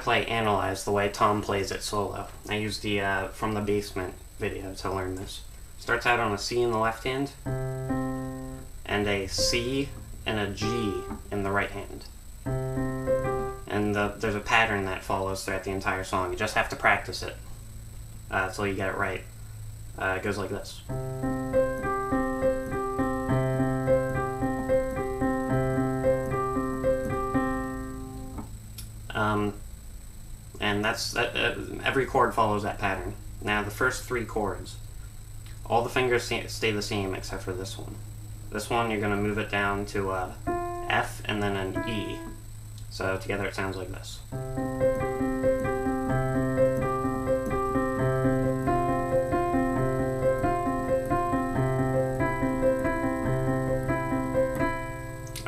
play Analyze the way Thom plays it solo. I used the From the Basement video to learn this. Starts out on a C in the left hand, and a C and a G in the right hand. And there's a pattern that follows throughout the entire song. You just have to practice it until you get it right. It goes like this. And that's every chord follows that pattern. Now the first three chords, all the fingers stay the same except for this one. This one you're going to move it down to a F and then an E. So together it sounds like this.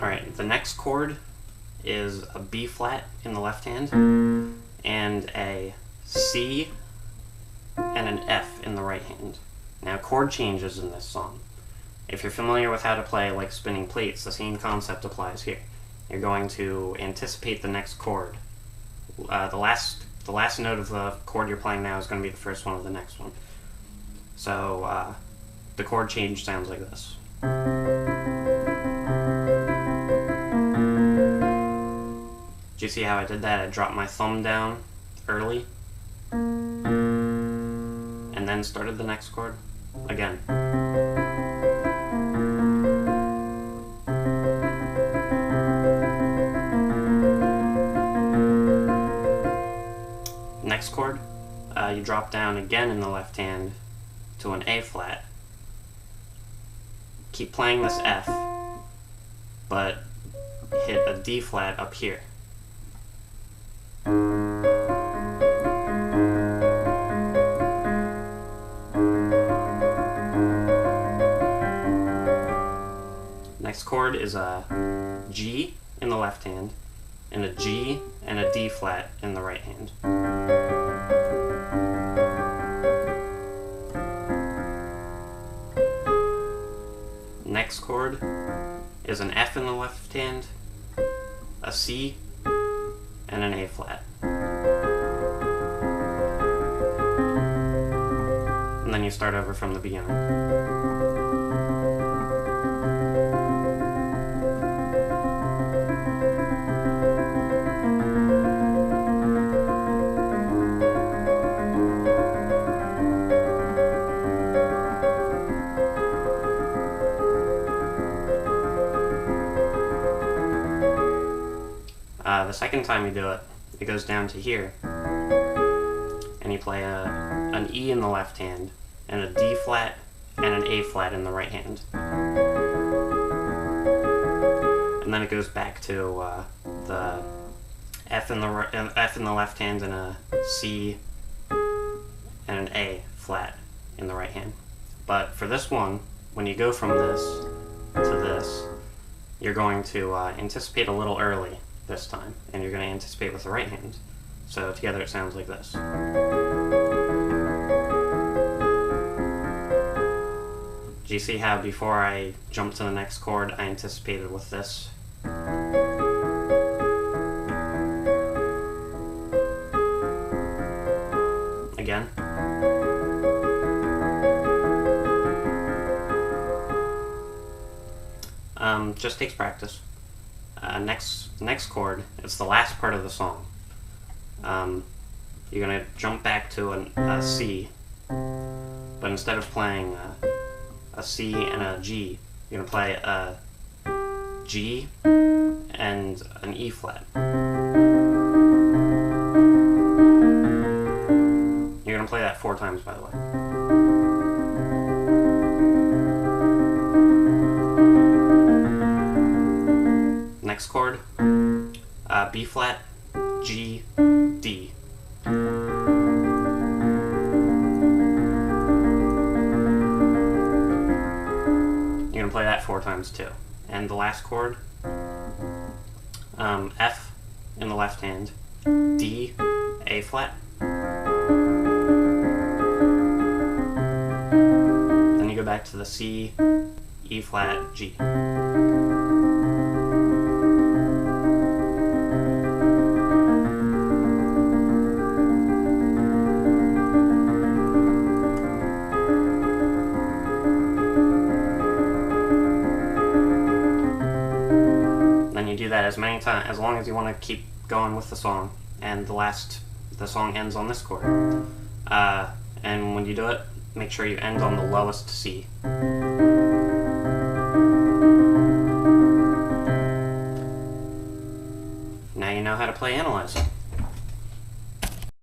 Alright, the next chord is a B flat in the left hand and a C and an F in the right hand. Now chord changes in this song. If you're familiar with how to play like spinning plates, the same concept applies here. You're going to anticipate the next chord. The last note of the chord you're playing now is going to be the first one of the next one. So the chord change sounds like this. Do you see how I did that? I dropped my thumb down early and then started the next chord again. Next chord, you drop down again in the left hand to an A flat. Keep playing this F, but hit a D flat up here. Next chord is a G in the left hand and a G and a D flat in the right hand. Next chord is an F in the left hand, a C, and an A flat. And then you start over from the beginning. The second time you do it, it goes down to here, and you play an E in the left hand, and a D flat, and an A flat in the right hand. And then it goes back to the F in the left hand, and a C, and an A flat in the right hand. But for this one, when you go from this to this, you're going to anticipate a little early this time, and you're going to anticipate with the right hand. So together it sounds like this. Do you see how before I jumped to the next chord, I anticipated with this? Again. Just takes practice. Next chord, it's the last part of the song. You're going to jump back to a C, but instead of playing a C and a G, you're going to play a G and an E flat. You're going to play that 4 times, by the way. Next chord, B flat, G, D. You're gonna play that 4 times too. And the last chord, F in the left hand, D, A flat. Then you go back to the C, E flat, G. that as many times, as long as you want to keep going with the song, and the song ends on this chord. And when you do it, make sure you end on the lowest C. Now you know how to play Analyse.